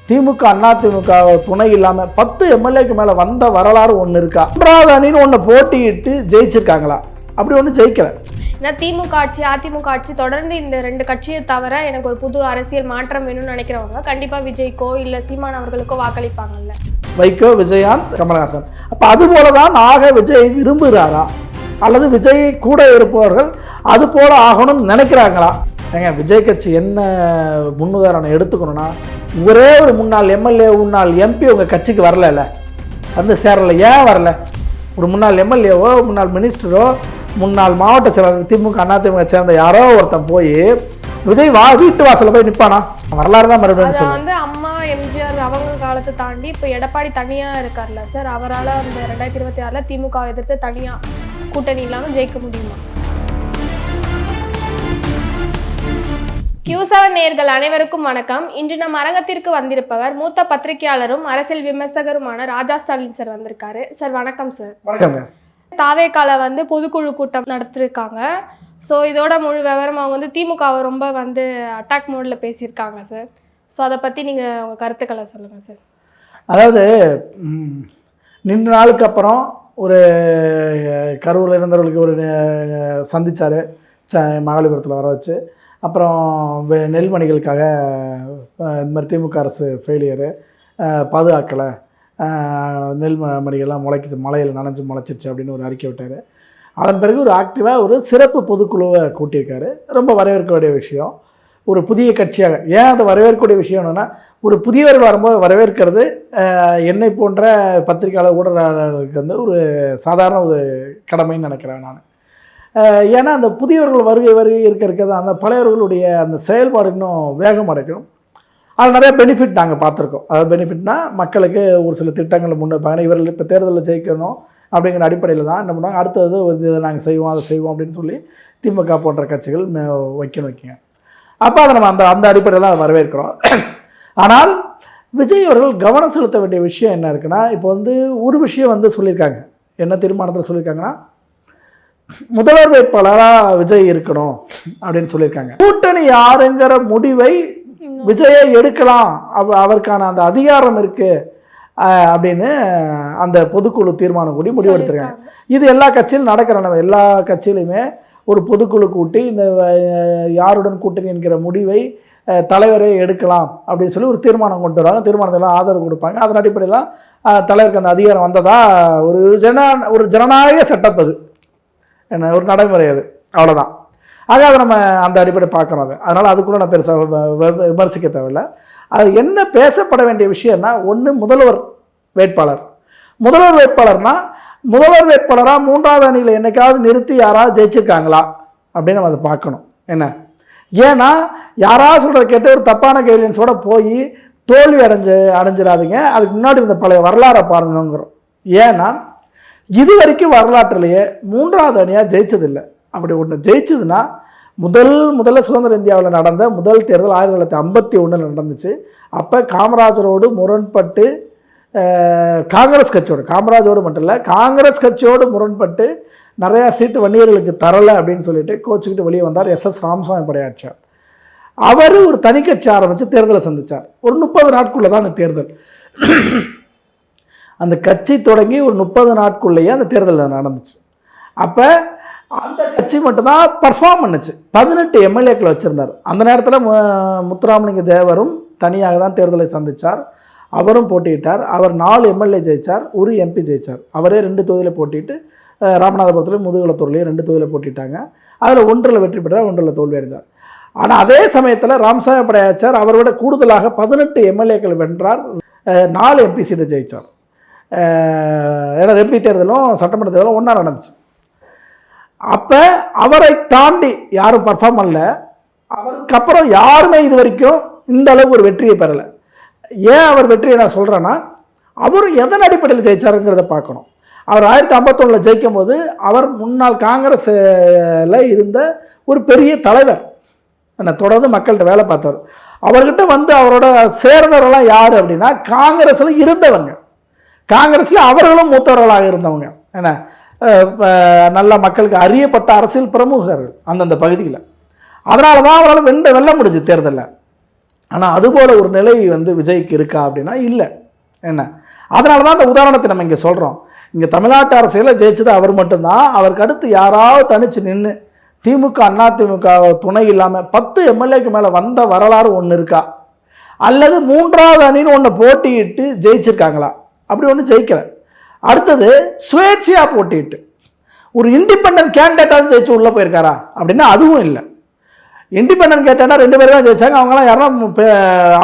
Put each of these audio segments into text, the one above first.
திமுக அதிமுக துணை இல்லாமல் 10 எம்எல்ஏக்கு மேலே வந்த வரலாறு ஒன்று இருக்கா? 3வது அணின்னு ஒன்று போட்டியிட்டு ஜெயிச்சிருக்காங்களா? அப்படி ஒன்று ஜெயிக்கல. ஏன்னா திமுக ஆட்சி அதிமுக ஆட்சி தொடர்ந்து இந்த 2 கட்சியை தவிர எனக்கு ஒரு புது அரசியல் மாற்றம் வேணும்னு நினைக்கிறவங்க கண்டிப்பாக விஜய்க்கோ இல்லை சீமான் அவர்களுக்கோ வாக்களிப்பாங்கல்ல. வைகோ, விஜயகாந்த், கமல்ஹாசன். அப்போ அதுபோல தான் ஆக விஜய் விரும்புகிறாரா அல்லது விஜய் கூட இருப்பவர்கள் அது போல ஆகணும்னு நினைக்கிறாங்களா? ஏங்க, விஜய் கட்சி என்ன முன்னுதாரணம் எடுத்துக்கணும்னா, ஒரே ஒரு முன்னாள் எம்எல்ஏ முன்னாள் எம்பி உங்கள் கட்சிக்கு வரல, வந்து சேரலை. ஏன் வரல? ஒரு முன்னாள் எம்எல்ஏவோ முன்னாள் மினிஸ்டரோ முன்னாள் மாவட்ட செயலாளர் திமுக அதிமுக சேர்ந்த யாரோ ஒருத்தன் போய் விஜய் வீட்டு வாசலில் போய் நிற்பானா? வரலாறு தான் மறுபடியும் சொல்லுவாங்க. வந்து அம்மா எம்ஜிஆர் அவங்க காலத்தை தாண்டி இப்போ எடப்பாடி தனியாக இருக்கார்ல சார், அவரால் அந்த 2026 திமுக எதிர்த்து தனியாக கூட்டணி இல்லாமல் ஜெயிக்க முடியுமா? Q7 நேயர்கள் அனைவருக்கும் வணக்கம். இன்று நம் அரங்கத்திற்கு வந்திருப்பவர் மூத்த பத்திரிகையாளரும் அரசியல் விமர்சகருமான ராஜா ஸ்டாலின் சார் வந்திருக்காரு. சார் வணக்கம் சார். வணக்கம். தாவேக்கால வந்து பொதுக்குழு கூட்டம் நடத்திருக்காங்க. ஸோ இதோட முழு விவரம் அவங்க வந்து திமுகவை ரொம்ப வந்து அட்டாக் மோடில் பேசியிருக்காங்க சார். ஸோ அதை பற்றி நீங்கள் உங்கள் கருத்துக்களை சொல்லுங்கள் சார். அதாவது நீண்ட நாளுக்கு அப்புறம் ஒரு கரூரில் இருந்தவர்களுக்கு ஒரு சந்தித்தார், மகாலிபுரத்தில் வர வச்சு. அப்புறம் நெல்மணிகளுக்காக இந்த மாதிரி திமுக அரசு ஃபெயிலியரு, பாதுகாக்கலை, நெல் மணிகள்லாம் மழையில் நனைஞ்சு முளைச்சிருச்சு அப்படின்னு ஒரு அறிக்கை விட்டார். அதன் பிறகு ஒரு ஆக்டிவாக ஒரு சிறப்பு பொதுக்குழுவை கூட்டியிருக்காரு. ரொம்ப வரவேற்கக்கூடிய விஷயம். ஒரு புதிய கட்சியாக ஏன் அதை வரவேற்கக்கூடிய விஷயம் என்னென்னா, ஒரு புதியவர்கள் வரும்போது வரவேற்கிறது என்னை போன்ற பத்திரிகையாளர் ஊடகங்களுக்கு வந்து ஒரு சாதாரண ஒரு கடமைன்னு நினைக்கிறேன் நான். ஏன்னா அந்த புதியவர்கள் வருகை இருக்கிறது அந்த பழையவர்களுடைய அந்த செயல்பாடு இன்னும் வேகம் அடைக்கும். அது நிறைய பெனிஃபிட் நாங்கள் பார்த்துருக்கோம். அதாவது பெனிஃபிட்னா மக்களுக்கு ஒரு சில திட்டங்களை முன்னெடுப்பாங்க. இவர்கள் இப்போ தேர்தலில் ஜெயிக்கணும் அப்படிங்கிற அடிப்படையில் தான் என்ன பண்ணுவாங்க, அடுத்தது இதை நாங்கள் செய்வோம் அதை செய்வோம் அப்படின்னு சொல்லி திமுக போன்ற கட்சிகள் வைக்கணும். அப்போ அதை நம்ம அந்த அடிப்படையில் தான் வரவேற்கிறோம். ஆனால் விஜய் அவர்கள் கவனம் செலுத்த வேண்டிய விஷயம் என்ன இருக்குன்னா, இப்போ வந்து ஒரு விஷயம் வந்து சொல்லியிருக்காங்க. என்ன தீர்மானத்தில் சொல்லியிருக்காங்கன்னா, முதல்வர் வேட்பாளராக விஜய் இருக்கணும் அப்படின்னு சொல்லியிருக்காங்க. கூட்டணி யாருங்கிற முடிவை விஜயை எடுக்கலாம், அவருக்கான அந்த அதிகாரம் இருக்குது அப்படின்னு அந்த பொதுக்குழு தீர்மானம் கூடி முடிவெடுத்திருக்காங்க. இது எல்லா கட்சியிலும் நடக்கிற எல்லா கட்சியிலையுமே ஒரு பொதுக்குழு கூட்டி இந்த யாருடன் கூட்டணி என்கிற முடிவை தலைவரே எடுக்கலாம் அப்படின்னு சொல்லி ஒரு தீர்மானம் கொண்டு வருவாங்க. தீர்மானத்தெல்லாம் ஆதரவு கொடுப்பாங்க. அதன் அடிப்படையில் தான் தலைவருக்கு அந்த அதிகாரம் வந்ததா ஒரு ஜனநாயக செட்டப். அது என்ன ஒரு நடைமுறை, அது அவ்வளோதான். ஆக அதை நம்ம அந்த அடிப்படை பார்க்குறோம். அதனால் அதுக்குள்ளே நான் பெருசாக விமர்சிக்க தேவையில்லை. அது என்ன பேசப்பட வேண்டிய விஷயம்னா, ஒன்று முதல்வர் வேட்பாளர். முதல்வர் வேட்பாளர்னால் முதல்வர் வேட்பாளராக 3வது அணியில் என்னைக்காவது நிறுத்தி யாராவது ஜெயிச்சிருக்காங்களா அப்படின்னு நம்ம அதை பார்க்கணும். என்ன ஏன்னா யாராவது சொல்கிறத கேட்டு ஒரு தப்பான கைட்லைன்ஸோட போய் தோல்வி அடைஞ்சிடாதீங்க. அதுக்கு முன்னாடி இருந்த பழைய வரலாறை பாருங்கிறோம். ஏன்னா இது வரைக்கும் வரலாற்றிலேயே 3வது அணியாக ஜெயிச்சதில்லை. அப்படி ஒன்று ஜெயிச்சதுன்னா முதல்ல சுதந்திர இந்தியாவில் நடந்த முதல் தேர்தல் 1951 நடந்துச்சு. அப்போ காமராஜரோடு முரண்பட்டு காங்கிரஸ் கட்சியோடு, காமராஜோடு மட்டும் இல்லை காங்கிரஸ் கட்சியோடு முரண்பட்டு நிறையா சீட்டு வன்னியர்களுக்கு தரலை அப்படின்னு சொல்லிட்டு கோச்சிக்கிட்டு வெளியே வந்தார் SS ராமசாமி படையாட்சியார். அவர் ஒரு தனி கட்சி ஆரம்பித்து தேர்தலை சந்தித்தார். ஒரு 30 நாட்குள்ளே தான் அந்த தேர்தல். அந்த கட்சி தொடங்கி ஒரு 30 நாட்குள்ளேயே அந்த தேர்தல் நடந்துச்சு. அப்போ அந்த கட்சி மட்டும்தான் பர்ஃபார்ம் பண்ணுச்சு. 18 எம்எல்ஏக்கள் வச்சுருந்தார். அந்த நேரத்தில் முத்துராமலிங்க தேவரும் தனியாக தான் தேர்தலை சந்தித்தார். அவரும் போட்டியிட்டார். அவர் 4 எம்எல்ஏ ஜெயித்தார், 1 MP ஜெயித்தார். அவரே 2 தொகுதியில் போட்டிட்டு ராமநாதபுரத்துலேயும் முதுகுளத்தூர்லேயும் 2 தொகுதியில் போட்டிட்டாங்க. அதில் 1ல் வெற்றி பெற்றார், 1ல் தோல்வி அடைந்தார். ஆனால் அதே சமயத்தில் ராமசாமி படையாச்சார் அவரை விட கூடுதலாக 18 எம்எல்ஏக்கள் வென்றார், 4 MP சீட்டை ஜெயித்தார். ஏன்னா MP தேர்தலும் சட்டமன்ற தேர்தலும் ஒன்றா நடந்துச்சு. அப்போ அவரை தாண்டி யாரும் பர்ஃபார்ம் பண்ணல. அவருக்கு அப்புறம் யாருமே இது வரைக்கும் இந்த அளவுக்கு ஒரு வெற்றியை பெறலை. ஏன் அவர் வெற்றியை நான் சொல்கிறேன்னா, அவரும் எதன் அடிப்படையில் ஜெயிச்சாருங்கிறத பார்க்கணும். அவர் 1951 ஜெயிக்கும் போது அவர் முன்னாள் காங்கிரஸில் இருந்த ஒரு பெரிய தலைவர், தொடர்ந்து மக்கள்கிட்ட வேலை பார்த்தவர். அவர்கிட்ட வந்து அவரோட சேர்ந்தவர்கள்லாம் யார் அப்படின்னா காங்கிரஸில் இருந்தவங்க, காங்கிரஸில் அவர்களும் மூத்தவர்களாக இருந்தவங்க. என்ன நல்ல மக்களுக்கு அறியப்பட்ட அரசியல் பிரமுகர்கள் அந்தந்த பகுதியில். அதனால தான் அவரால் வெல்ல முடிஞ்சு தேர்தலில். ஆனால் அதுபோல் ஒரு நிலை வந்து விஜய்க்கு இருக்கா அப்படின்னா இல்லை. என்ன, அதனால தான் அந்த உதாரணத்தை நம்ம இங்கே சொல்கிறோம். இங்கே தமிழ்நாட்டு அரசியலில் ஜெயிச்சது அவர் மட்டும்தான். அவருக்கு அடுத்து யாராவது தனித்து நின்று திமுக அதிமுக துணை இல்லாமல் 10 எம்எல்ஏக்கு மேலே வந்த வரலாறு ஒன்று இருக்கா? அல்லது 3வது அணின்னு ஒன்று போட்டியிட்டு ஜெயிச்சிருக்காங்களா? அப்படி ஒன்று ஜெயிக்கலை. அடுத்தது சுயேட்சையாக போட்டிட்டு ஒரு இண்டிபெண்டன்ட் கேண்டிடேட்டாக ஜெயிச்சு உள்ளே போயிருக்காரா அப்படின்னா அதுவும் இல்லை. இண்டிபெண்டன்ட் கேண்டிடேட்டாக 2 பேர் தான் ஜெயிச்சாங்க. அவங்களாம் யாருன்னா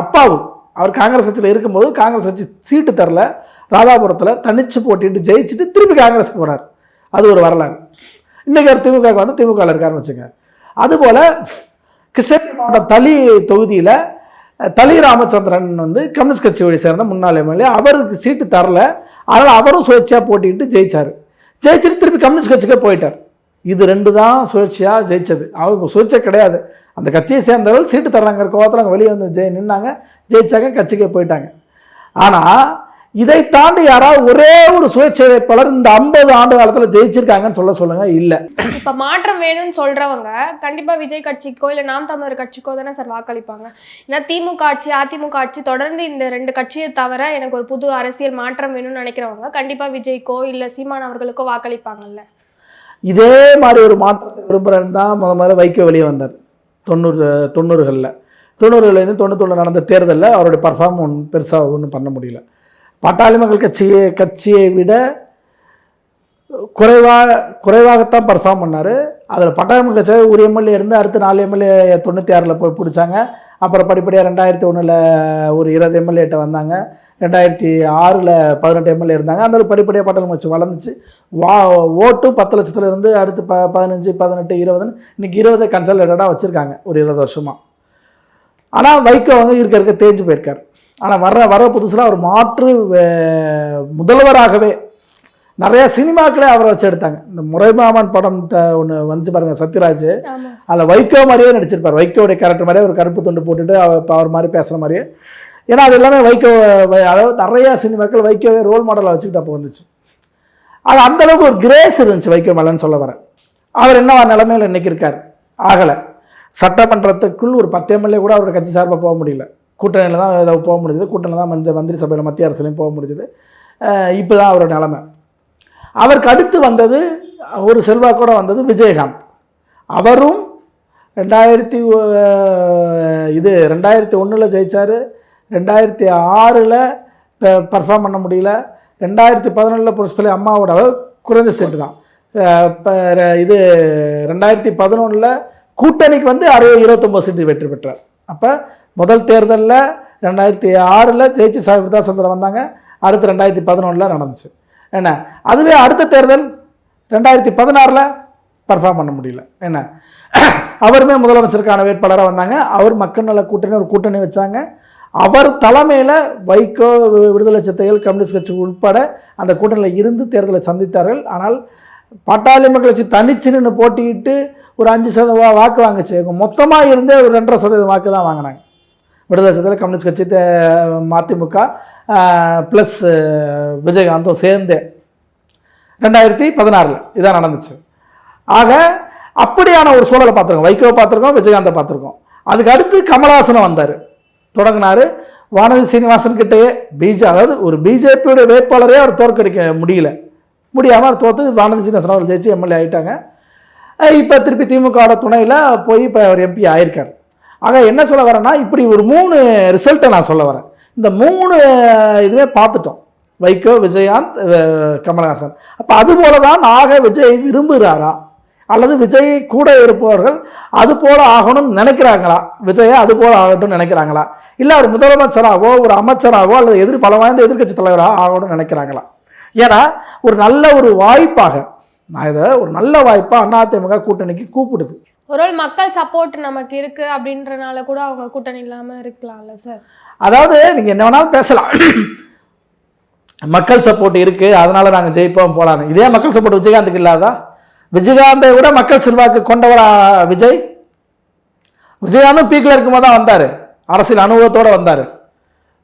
அப்பாவு அவர் காங்கிரஸ் கட்சியில் இருக்கும்போது காங்கிரஸ் கட்சி சீட்டு தரல, ராதாபுரத்தில் தனிச்சு போட்டிட்டு ஜெயிச்சுட்டு திருப்பி காங்கிரஸுக்கு போனார். அது ஒரு வரலாறு. இன்றைக்கி அவர் திமுகவுக்கு வந்து திமுகவில் இருக்காருன்னு வச்சுங்க. அதுபோல் கிருஷ்ணகிரி மாவட்டம் தளி தொகுதியில் தளி ராமச்சந்திரன் வந்து கம்யூனிஸ்ட் கட்சி வழி சேர்ந்த முன்னாள் எம்எல்ஏ. அவருக்கு சீட்டு தரல, அதனால் அவரும் சுயேட்சையாக போட்டிட்டு ஜெயிச்சார். ஜெயிச்சுட்டு திருப்பி கம்யூனிஸ்ட் கட்சிக்கே போயிட்டார். இது 2 தான் சுயேட்சையாக ஜெயிச்சது. அவங்க சுயேட்சை கிடையாது. அந்த கட்சியை சேர்ந்தவர்கள் சீட்டு தர்றாங்கிற கோவத்தில் அவங்க வெளியே வந்து நின்னாங்க, ஜெயிச்சாங்க, கட்சிக்கே போயிட்டாங்க. ஆனால் இதை தாண்டி யாராவது ஒரே ஒரு சுயேட்சை வேட்பாளர் இந்த 50 ஆண்டு காலத்தில் ஜெயிச்சிருக்காங்கன்னு சொல்லுங்க. இல்லை. இப்போ மாற்றம் வேணும்னு சொல்றவங்க கண்டிப்பா விஜய் கட்சிக்கோ இல்லை நாம் தமிழர் கட்சிக்கோ தானே சார் வாக்களிப்பாங்க. ஏன்னா திமுக ஆட்சி அதிமுக ஆட்சி தொடர்ந்து இந்த 2 கட்சியை தவிர எனக்கு ஒரு புது அரசியல் மாற்றம் வேணும்னு நினைக்கிறவங்க கண்டிப்பா விஜய்க்கோ இல்லை சீமான் அவர்களுக்கோ வாக்களிப்பாங்கல்ல. இதே மாதிரி ஒரு மாற்றத்தை விரும்புகிறேன்னு தான் முதல்ல வைகோ வெளியே வந்தார் 90களில். 90களிலேருந்து 91 நடந்த தேர்தலில் அவருடைய பர்ஃபார்ம் பெருசாக ஒன்றும் பண்ண முடியல. பாட்டாளி மக்கள் கட்சியை விட குறைவாகத்தான் பர்ஃபார்ம் பண்ணார். அதில் பாட்டாளி மக்கள் கட்சி ஒரு எம்எல்ஏ இருந்து அடுத்து 4 எம்எல்ஏ 96 போய் பிடிச்சாங்க. அப்புறம் படிப்படியாக 2001 ஒரு 20 எம்எல்ஏட்ட வந்தாங்க. 2006 18 எம்எல்ஏ இருந்தாங்க. அந்த படிப்படியாக பாட்டாளி கட்சி வளர்ந்துச்சு. ஓட்டும் 10 லட்சத்தில் இருந்து அடுத்து 15 18 20 இன்றைக்கி 20 கன்சல்டேட்டடாக வச்சுருக்காங்க ஒரு 20 வருஷமாக. ஆனால் வைகோ வந்து இருக்க தேஞ்சு போயிருக்கார். ஆனால் வர புதுசில் அவர் மாற்று முதல்வராகவே நிறையா சினிமாக்களே அவரை வச்சு எடுத்தாங்க. இந்த முறைமாமன் படம் ஒன்று வந்துச்சு பாருங்கள், சத்யராஜ். அதில் வைகோ மாதிரியே நடிச்சிருப்பார். வைகோடைய கேரக்டர் மாதிரியே ஒரு கருப்பு துண்டு போட்டுட்டு அவர் மாதிரி பேசுகிற மாதிரியே. ஏன்னா அது எல்லாமே வைகோ, அதாவது நிறையா சினிமாக்கள் வைகோவே ரோல் மாடலாக வச்சுக்கிட்டு அப்போ வந்துச்சு. அது அந்தளவுக்கு ஒரு கிரேஸ் இருந்துச்சு வைகோ மேலன்னு சொல்ல வரேன். அவர் என்ன நிலைமையில் இன்றைக்கி இருக்கார்? ஆகலை. சட்டமன்றத்துக்குள் ஒரு 10 எம்எல்ஏ கூட அவரோட கட்சி சார்பாக போக முடியல. கூட்டணியில் தான் ஏதாவது போக முடியுது. கூட்டணியில் தான் மந்திரி சபையில் மத்திய அரசுலையும் போக முடியுது. இப்போ தான் அவரோட நிலைமை. அவருக்கு அடுத்து வந்தது ஒரு செல்வாக்கோடு வந்தது விஜயகாந்த். அவரும் 2001 ஜெயித்தார். 2006 பர்ஃபார்ம் பண்ண முடியல. 2011 பொறுத்தவரை அம்மாவோட குறைந்த சீட்டு தான். இப்போ 2011 கூட்டணிக்கு வந்து 29 சீட்டு வெற்றி பெற்றார். அப்போ முதல் தேர்தலில் 2006 ஜெயிச்சு சாமிதா சந்திரன் வந்தாங்க. அடுத்து 2011 நடந்துச்சு. என்ன, அதுவே அடுத்த தேர்தல் 2016 பர்ஃபார்ம் பண்ண முடியல. என்ன, அவருமே முதலமைச்சருக்கான வேட்பாளராக வந்தாங்க. அவர் மக்கள் நல கூட்டணி ஒரு கூட்டணி வச்சாங்க. அவர் தலைமையில் வைகோ, விடுதலை சிறுத்தைகள், கம்யூனிஸ்ட் கட்சி உட்பட அந்த கூட்டணியில் இருந்து தேர்தலை சந்தித்தார்கள். ஆனால் பாட்டாளி மக்கள் கட்சி தனிச்சு நின்று போட்டிக்கிட்டு ஒரு 5% வாக்கு வாங்குச்சு. மொத்தமாக இருந்தே ஒரு 2.5% வாக்கு தான் வாங்கினாங்க. விடுதலை சிறுத்தைகள், கம்யூனிஸ்ட் கட்சி, மதிமுக ப்ளஸ் விஜயகாந்தும் சேர்ந்து 2016 இதான் நடந்துச்சு. ஆக அப்படியான ஒரு சூழலை பார்த்துருக்கோம். வைகோவை பார்த்துருக்கோம், விஜயகாந்தை பார்த்துருக்கோம். அதுக்கு அடுத்து கமலஹாசனை வந்தார், தொடங்கினார். வானதி சீனிவாசன் கிட்டேயே அதாவது ஒரு பிஜேபியோட வேட்பாளரே அவர் தோற்கடிக்க முடியாமல் அவர் தோற்று வானதி சீனிவாசன் அவர் ஜெயிச்சு எம்எல்ஏ ஆகிட்டாங்க. இப்போ திருப்பி திமுகவோட துணையில் போய் இப்போ அவர் எம்பி ஆயிருக்கார். ஆக என்ன சொல்ல வரேன்னா, இப்படி ஒரு 3 ரிசல்ட்டை நான் சொல்ல வரேன். இந்த 3 இதுவே பார்த்துட்டோம், வைகோ, விஜயகாந்த், கமலஹாசன். அப்போ அதுபோல தான் ஆக விஜய் விரும்புகிறாரா, அல்லது விஜய் கூட இருப்பவர்கள் அது போல ஆகணும்னு நினைக்கிறாங்களா, விஜயை அது போல ஆகட்டும்னு நினைக்கிறாங்களா, இல்லை அவர் முதலமைச்சராகவோ ஒரு அமைச்சராகவோ அல்லது பல வாய்ந்த எதிர்கட்சி தலைவராக ஆகணும்னு நினைக்கிறாங்களா? ஏன்னா ஒரு நல்ல ஒரு வாய்ப்பாக நான் இதை ஒரு நல்ல வாய்ப்பாக அதிமுக கூட்டணிக்கு கூப்பிடுது. ஒரு மக்கள் சப்போர்ட் நமக்கு இருக்கு அப்படின்றனால கூட அவங்க கூட்டணி இல்லாமல் இருக்கலாம்ல சார். அதாவது நீங்கள் என்ன வேணாலும் பேசலாம், மக்கள் சப்போர்ட் இருக்கு அதனால நாங்கள் ஜெயிப்போம் போலான்னு. இதே மக்கள் சப்போர்ட் விஜயகாந்துக்கு இல்லாதா? விஜயகாந்தை விட மக்கள் செல்வாக்கு கொண்டவரா விஜய்? விஜயகாந்தும் பீக்கில் இருக்கும்போது தான் வந்தார், அரசியல் அனுபவத்தோடு வந்தார்,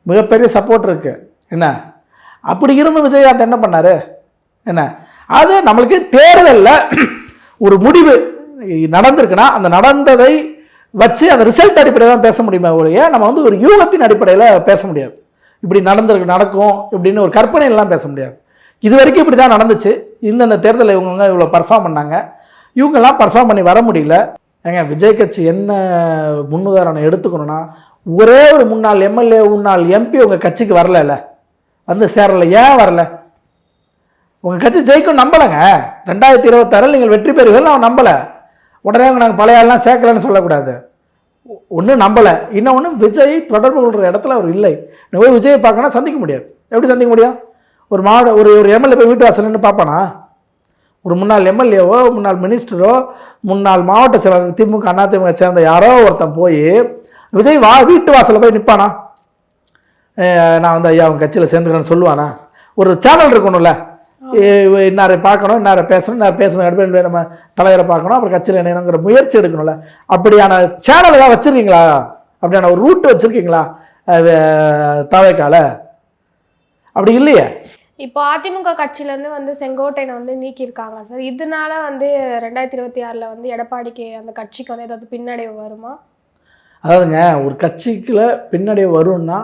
மிகப்பெரிய சப்போர்ட் இருக்கு. என்ன அப்படி இருந்து விஜயகாந்த் என்ன பண்ணார்? என்ன அது நம்மளுக்கு தேர்தலில் ஒரு முடிவு நடந்திருக்குன்னா அந்த நடந்ததை வச்சு அந்த ரிசல்ட் அடிப்படையில் தான் பேச முடியுமே ஒழிய நம்ம வந்து ஒரு யூகத்தின் அடிப்படையில் பேச முடியாது. இப்படி நடக்கும் இப்படின்னு ஒரு கற்பனையெல்லாம் பேச முடியாது. இது வரைக்கும் இப்படி தான் நடந்துச்சு. இந்த தேர்தலில் இவங்க இவ்வளோ பர்ஃபார்ம் பண்ணாங்க, இவங்கெல்லாம் பர்ஃபார்ம் பண்ணி வர முடியல. ஏங்க விஜய் கட்சி என்ன முன்னுதாரணம் எடுத்துக்கணும்னா, ஒரே ஒரு முன்னாள் எம்எல்ஏ முன்னாள் எம்பி உங்கள் கட்சிக்கு வரல, வந்து சேரல. ஏன் வரல? உங்கள் கட்சி ஜெயிக்கும் நம்பலைங்க. 2026 நீங்கள் வெற்றி பெறுவீர்கள் நான் நம்பலை. உடனே நாங்கள் பழைய ஆள்லாம் சேர்க்கலன்னு சொல்லக்கூடாது. ஒன்று நம்பலை, இன்னொன்று விஜய் தொடர்பு கொள்கிற இடத்துல அவர் இல்லை. நீங்கள் விஜயை பார்க்கணும் சந்திக்க முடியாது. எப்படி சந்திக்க முடியும்? ஒரு எம்எல்ஏ போய் வீட்டு வாசல் நின்று பார்ப்பானா? ஒரு முன்னாள் எம்எல்ஏவோ முன்னாள் மினிஸ்டரோ முன்னாள் மாவட்ட செயலாளர் திமுக அதிமுக சேர்ந்த யாரோ ஒருத்தன் போய் விஜய் வீட்டு வாசலில் போய் நிற்பானா? நான் வந்து ஐயா அவங்க கட்சியில் சேர்ந்துக்கிறேன்னு சொல்லுவானா? ஒரு சேனல் இருக்கணும்ல, இன்னாரை பார்க்கணும், இன்னாரை பேசணும், இன்னார் பேசணும், நம்ம தலைவரை பார்க்கணும், அப்புறம் கட்சியில் இணையணுங்கிற முயற்சி எடுக்கணும்ல. அப்படியான சேனல் ஏதாவது வச்சுருக்கீங்களா? அப்படியான ஒரு ரூட் வச்சுருக்கீங்களா தவைக்கால? அப்படி இல்லையே. இப்போ அதிமுக கட்சியிலேருந்து வந்து செங்கோட்டையனை வந்து நீக்கியிருக்காங்க சார். இதனால வந்து 2026 வந்து எடப்பாடிக்கு அந்த கட்சிக்கு வந்து ஏதாவது பின்னடைவு வருமா? அதாவதுங்க, ஒரு கட்சிக்குள்ள பின்னடைவு வரும்னா,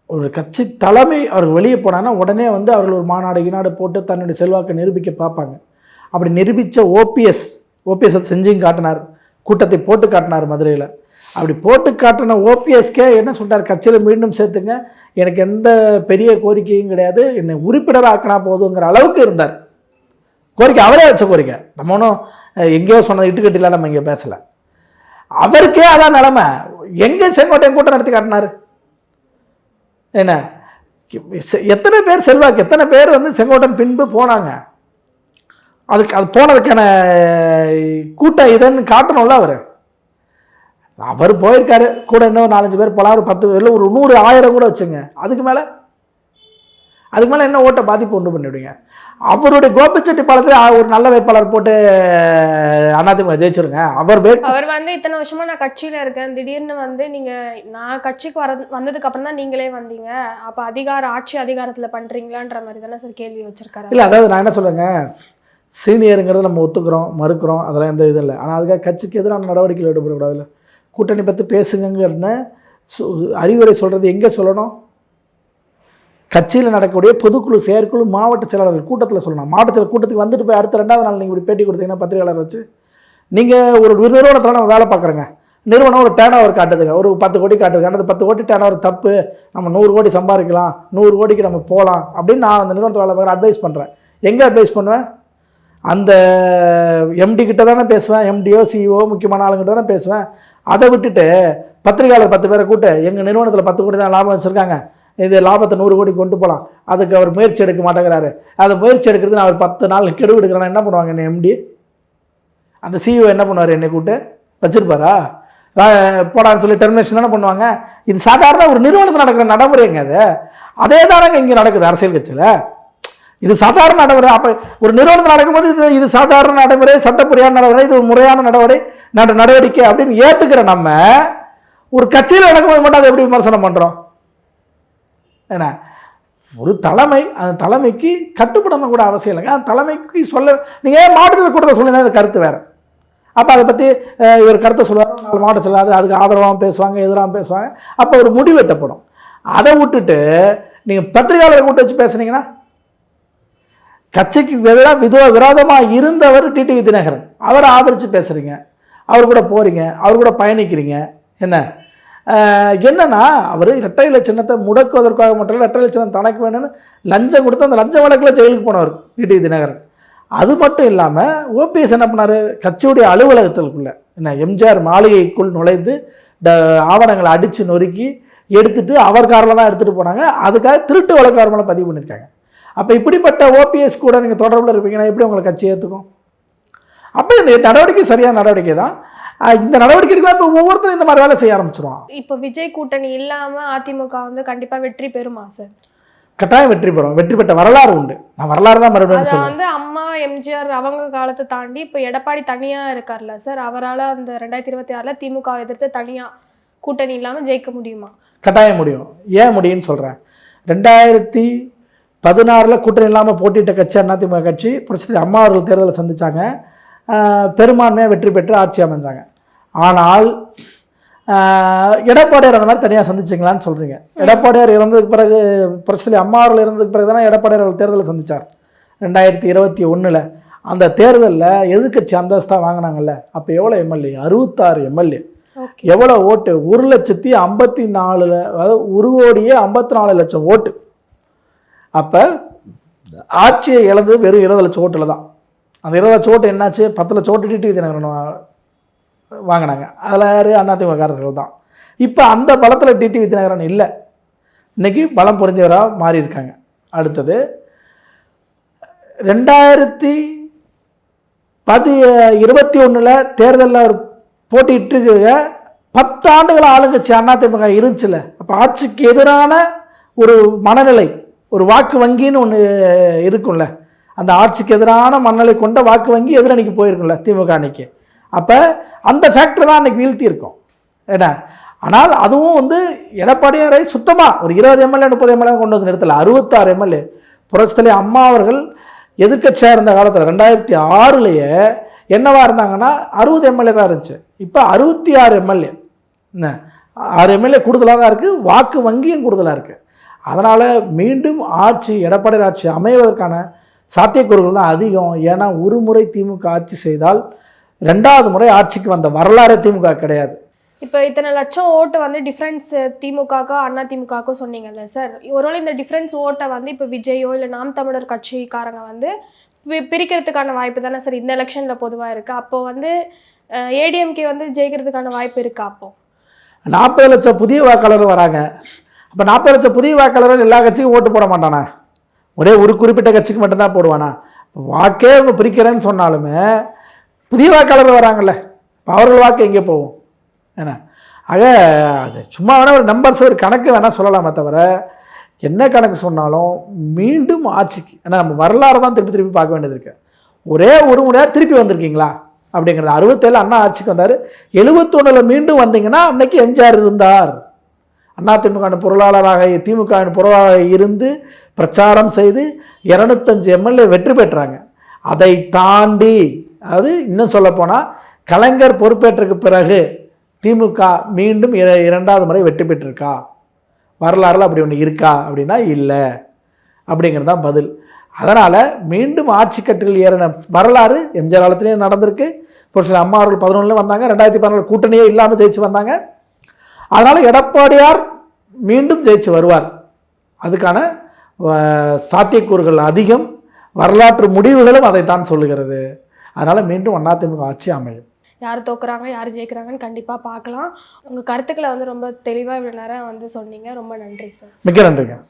ஒரு கட்சி தலைமை அவர்கள் வெளியே போனாங்கன்னா உடனே வந்து அவர்கள் ஒரு மாநாடு போட்டு தன்னுடைய செல்வாக்கை நிரூபிக்க பார்ப்பாங்க. அப்படி நிரூபித்த ஓபிஎஸ் அதை செஞ்சும் காட்டினார், கூட்டத்தை போட்டு காட்டினார் மதுரையில். அப்படி போட்டு காட்டின ஓபிஎஸ்கே என்ன சொல்கிறார்? கட்சியில் மீண்டும் சேர்த்துங்க, எனக்கு எந்த பெரிய கோரிக்கையும் கிடையாது, என்னை உறுப்பினர் ஆக்கினா போதுங்கிற அளவுக்கு இருந்தார். கோரிக்கை அவரே வச்ச கோரிக்கை, நம்ம ஒன்றும் எங்கேயோ சொன்னது இட்டுக்கட்டிலாம் நம்ம இங்கே பேசலை. அவருக்கே அதான் நிலைமை. எங்கே செங்கோட்டையன் கூட்டம் நடத்தி காட்டினார்? என்ன எத்தனை பேர் செல்வாக்கு, எத்தனை பேர் வந்து செங்கோட்டன் பின்பு போனாங்க? அது போனதுக்கான கூட்டம் இதுன்னு காட்டணும்ல. அவர் போயிருக்காரு, கூட இன்னும் 4-5 பேர் போகலாம், ஒரு 10 பேர், ஒரு 100 1000 கூட வச்சுங்க. அதுக்கு மேலே என்ன ஓட்டை பாதிப்பு உண்டு பண்ணிவிடுங்க. அவருடைய கோபிச்செட்டிப்பாளையத்தில் ஒரு நல்ல வேட்பாளர் போட்டு அதிமுக ஜெயிச்சிருங்க. அவர் வந்து இத்தனை வருஷமா நான் கட்சியில இருக்கேன், திடீர்னு வந்து நான் கட்சிக்கு வந்ததுக்கு அப்புறம் தான் நீங்களே வந்தீங்க, அப்ப ஆட்சி அதிகாரத்துல பண்றீங்களான்ற மாதிரி தானே சார் கேள்வி வச்சிருக்காரு. இல்லை, அதாவது நான் என்ன சொல்லுங்க, சீனியருங்கிறத நம்ம ஒத்துக்கிறோம், மறுக்கிறோம், அதெல்லாம் எந்த இது இல்லை. ஆனால் அதுக்காக கட்சிக்கு எதிரான நடவடிக்கைகள் ஈடுபடக்கூடாதுல்ல. கூட்டணி பற்றி பேசுங்கன்னு அறிவுரை சொல்கிறது எங்கே சொல்லணும்? கட்சியில் நடக்கக்கூடிய பொதுக்குழு, செயற்குழு, மாவட்ட செயலாளர்கள் கூட்டத்தில் சொல்லணும். மாவட்ட செயலர் கூட்டத்துக்கு வந்துட்டு போய் அடுத்த 2வது நாள் நீங்கள் இப்படி பேட்டி கொடுத்தீங்கன்னா பத்திரிகையாளர் வச்சு, நீங்கள் ஒரு நிறுவனத்தில் நம்ம வேலை பார்க்குறோங்க, நிறுவனம் ஒரு டேர்ன் ஓவர் காட்டுதுங்க, ஒரு 10 கோடி காட்டுதுங்க. அந்த 10 கோடி டேர்ன் ஓவர் தப்பு, நம்ம 100 கோடி சம்பாதிக்கலாம், 100 கோடிக்கு நம்ம போகலாம் அப்படின்னு நான் அந்த நிறுவனத்தில் வேலை பார்க்குற அட்வைஸ் பண்ணுறேன். எங்கே அட்வைஸ் பண்ணுவேன்? அந்த எம்டி கிட்ட தானே பேசுவேன், எம்டிஓ சிஇஓ முக்கியமான ஆளுங்கிட்ட தானே பேசுவேன். அதை விட்டுட்டு பத்திரிகையாளர் 10 பேரை கூட்டு எங்கள் நிறுவனத்தில் 10 கோடி தான் லாபம் வச்சுருக்காங்க, இது லாபத்தை 100 கோடி கொண்டு போகலாம், அதுக்கு அவர் முயற்சி எடுக்க மாட்டேங்கிறாரு, அதை முயற்சி எடுக்கிறது நான் அவர் 10 நாள் கெடு எடுக்கிறேன்னா என்ன பண்ணுவாங்க? என்ன எம்டி அந்த சிஇஓ என்ன பண்ணுவார்? என்னை கூட்டு வச்சுருப்பாரா? போடான்னு சொல்லி டெர்மினேஷன் தானே பண்ணுவாங்க. இது சாதாரண ஒரு நிறுவனத்தில் நடக்கிற நடைமுறைங்க. அதே தானங்க இங்கே நடக்குது அரசியல் கட்சியில். இது சாதாரண நடைமுறை. அப்போ ஒரு நிறுவனத்தில் நடக்கும்போது இது சாதாரண நடைமுறை, சட்டப்படியான நடைமுறை, இது ஒரு முறையான நடவடிக்கை அப்படின்னு ஏற்றுக்கிற நம்ம ஒரு கட்சியில் நடக்கும்போது மட்டும் அதை எப்படி விமர்சனம் பண்ணுறோம்? ஏன்னா ஒரு தலைமை, அந்த தலைமைக்கு கட்டுப்படணும் கூட அவசியம் இல்லைங்க. அந்த தலைமைக்கு சொல்ல நீங்கள் மாவட்டத்தில் கூட்டத்தை சொல்லியிருந்தா அது கருத்து வேறு. அப்போ அதை பற்றி இவர் கருத்தை சொல்லுவார், 4 மாவட்ட செயலாளர் அதுக்கு ஆதரவாகவும் பேசுவாங்க, எதிராகவும் பேசுவாங்க. அப்போ ஒரு முடிவெட்டப்படும். அதை விட்டுட்டு நீங்கள் பத்திரிகையாளரை கூட்ட வச்சு பேசுனீங்கன்னா, கட்சிக்கு எதிராக விரோதமாக இருந்தவர் டிடிவி தினகரன், அவரை ஆதரித்து பேசுகிறீங்க, அவர் கூட போகிறீங்க, அவர் கூட பயணிக்கிறீங்க. என்னன்னா அவர் இரட்டை இலை சின்னத்தை முடக்குவதற்காக மட்டும் இல்லை, இரட்டை இலை சின்னம் தனக்கு வேணும்னு லஞ்சம் கொடுத்து அந்த லஞ்ச வழக்கில் ஜெயிலுக்கு போனவர் டிடிவி தினகரன். அது மட்டும் இல்லாமல் ஓபிஎஸ் என்ன பண்ணார்? கட்சியுடைய அலுவலகத்திற்குள்ள எம்ஜிஆர் மாளிகைக்குள் நுழைந்து ஆவணங்களை அடித்து நொறுக்கி எடுத்துட்டு அவர் காரில் தான் எடுத்துகிட்டு போனாங்க. அதுக்காக திருட்டு வழக்கு அவர் மேலே பதிவு பண்ணியிருக்காங்க. அப்போ இப்படிப்பட்ட ஓபிஎஸ் கூட நீங்கள் தொடர்பில் இருப்பீங்கன்னா எப்படி உங்களை கட்சி ஏற்றுக்கும்? அப்போ இந்த நடவடிக்கை சரியான நடவடிக்கை தான். இந்த நடவடிக்கைகள்லாம் இப்போ ஒவ்வொருத்தரும் இந்த மாதிரி வேலை செய்ய ஆரம்பிச்சிருவான். இப்போ விஜய் கூட்டணி இல்லாமல் அதிமுக வந்து கண்டிப்பாக வெற்றி பெறுமா சார்? கட்டாயம் வெற்றி பெறும். வெற்றி பெற்ற வரலாறு உண்டு. நான் வரலாறு தான் மறுபடியும் சொல்லுவேன். வந்து அம்மா எம்ஜிஆர் அவங்க காலத்தை தாண்டி இப்போ எடப்பாடி தனியாக இருக்கார்ல சார், அவரால் அந்த 2026 திமுக எதிர்த்து தனியாக கூட்டணி இல்லாமல் ஜெயிக்க முடியுமா? கட்டாயம் முடியும். ஏன் முடியும்னு சொல்கிறேன். 2016 கூட்டணி இல்லாமல் போட்டியிட்ட கட்சி அதிமுக கட்சி. புரட்சி அம்மா அவர்கள் தேர்தலை சந்தித்தாங்க, பெரும்பான்மையாக வெற்றி பெற்று ஆட்சி அமைஞ்சாங்க. ஆனால் எடப்பாடியார் அந்த மாதிரி தனியாக சந்திச்சிங்களான்னு சொல்கிறீங்க. எடப்பாடியார் இறந்ததுக்கு பிறகு பிரச்சனை அம்மா அவர்கள் இறந்ததுக்கு பிறகு தானே எடப்பாடியார் அவர்கள் தேர்தலை சந்தித்தார் 2021. அந்த தேர்தலில் எதிர்க்கட்சி அந்தஸ்தாக வாங்கினாங்கல்ல, அப்போ எவ்வளோ எம்எல்ஏ? 66 எம்எல்ஏ. எவ்வளோ ஓட்டு? 1,54,000, அதாவது 1,54,00,000 ஓட்டு. அப்போ ஆட்சியை இழந்தது வெறும் 20 லட்சம் ஓட்டில் தான். அந்த 20 லட்சம் ஓட்டு என்னாச்சு? 10 லட்சம் ஓட்டு டிடிவி தினகரன் வாங்கினாங்க. அதில் யார்? அதிமுககாரர்கள் தான். இப்போ அந்த பலத்தில் டிடிவி தினகரன் இல்லை, இன்னைக்கு பலம் பொருந்தியவராக மாறி இருக்காங்க. அடுத்தது 2021 தேர்தலில் அவர் போட்டிட்டு 10 ஆண்டுகள் ஆளுங்கட்சி அதிமுக இருந்துச்சுல. அப்போ ஆட்சிக்கு எதிரான ஒரு மனநிலை, ஒரு வாக்கு வங்கின்னு ஒன்று இருக்கும்ல, அந்த ஆட்சிக்கு எதிரான மனநிலை கொண்ட வாக்கு வங்கி எதிரணிக்கு போயிருக்கும்ல திமுக அன்னைக்கு. அப்போ அந்த ஃபேக்டர் தான் அன்றைக்கி வீழ்த்தி இருக்கும். ஏன்னா ஆனால் அதுவும் எடப்பாடியாரை சுத்தமாக ஒரு 20 எம்எல்ஏ 30 எம்எல்ஏ கொண்டு வந்து நிறுத்தலை. 66 எம்எல்ஏ. புரட்சித்தலை அம்மா அவர்கள் எதிர்க்கட்சியாக இருந்த காலத்தில் 2006 என்னவா இருந்தாங்கன்னா 60 எம்எல்ஏ தான் இருந்துச்சு. இப்போ 66 எம்எல்ஏ. என்ன 6 எம்எல்ஏ கூடுதலாக தான் இருக்குது, வாக்கு வங்கியும் கூடுதலாக இருக்குது. அதனால் மீண்டும் எடப்பாடி ஆட்சி அமைவதற்கான சாத்தியக்கூறுகள் தான் அதிகம். ஏன்னா ஒரு முறை திமுக ஆட்சி செய்தால் 2வது முறை ஆட்சிக்கு வந்த வரலாறு திமுக கிடையாது. இப்போ இத்தனை லட்சம் ஓட்டு டிஃப்ரென்ஸ் திமுகக்கோ அண்ணா திமுகக்கோ சொன்னீங்கல்ல சார், ஒருவேளை இந்த டிஃப்ரென்ஸ் ஓட்டை இப்போ விஜயோ இல்லை நாம் தமிழர் கட்சிக்காரங்க பிரிக்கிறதுக்கான வாய்ப்பு தானே சார் இந்த எலெக்ஷனில் பொதுவாக இருக்குது. அப்போது ஏடிஎம்கே ஜெயிக்கிறதுக்கான வாய்ப்பு இருக்கா? அப்போது 40 லட்சம் புதிய வாக்காளர் வராங்க. அப்போ 40 லட்சம் புதிய வாக்காளர்கள் எல்லா கட்சிக்கும் ஓட்டு போட மாட்டானா? ஒரே ஒரு குறிப்பிட்ட கட்சிக்கு மட்டும்தான் போடுவானா? வாக்கே அவங்க பிரிக்கிறேன்னு சொன்னாலுமே புதிய வாக்காளர் வராங்கல்ல, அவர்கள் வாக்கு எங்கே போகும்? ஏன்னா ஆக அது சும்மா வேணால் ஒரு நம்பர்ஸ் ஒரு கணக்கு வேணால் சொல்லலாமே தவிர என்ன கணக்கு சொன்னாலும் மீண்டும் ஆட்சிக்கு, ஏன்னா நம்ம வரலாறு தான் திருப்பி திருப்பி பார்க்க வேண்டியது இருக்கு. ஒரே ஒரு முறையாக திருப்பி வந்திருக்கீங்களா அப்படிங்கிறது. 67 அண்ணா ஆட்சிக்கு வந்தார், 71 மீண்டும் வந்தீங்கன்னா அன்னைக்கு எம்ஜிஆர் இருந்தார். அதிமுக பொருளாளராக திமுக பொருளாளராக இருந்து பிரச்சாரம் செய்து 205 எம்எல்ஏ வெற்றி பெற்றாங்க. அதை தாண்டி அது இன்னும் சொல்லப்போனால் கலைஞர் பொறுப்பேற்றதுக்கு பிறகு திமுக மீண்டும் 2வது முறை வெற்றி பெற்றிருக்கா? வரலாறுல அப்படி ஒன்று இருக்கா அப்படின்னா இல்லை அப்படிங்கிறது தான் பதில். அதனால் மீண்டும் ஆட்சி கட்டில் ஏறின வரலாறு எம்ஜிஆர் காலத்திலேயே நடந்திருக்கு. புரட்சி அம்மா அவர்கள் 11 வந்தாங்க, 2014 கூட்டணியே இல்லாமல் ஜெயிச்சு வந்தாங்க. அதனால் எடப்பாடியார் மீண்டும் ஜெயிச்சு வருவார். அதுக்கான சாத்தியக்கூறுகள் அதிகம், வரலாற்று முடிவுகளும் அதைத்தான் சொல்லுகிறது. அதனால் மீண்டும் அதிமுக ஆட்சி அமையும். யார் தோக்குறாங்க யார் ஜெயிக்கிறாங்கன்னு கண்டிப்பாக பார்க்கலாம். உங்கள் கருத்துக்களை ரொம்ப தெளிவாக இவ்வளோ நேரம் சொன்னீங்க. ரொம்ப நன்றி சார். மிக்க நன்றிங்க.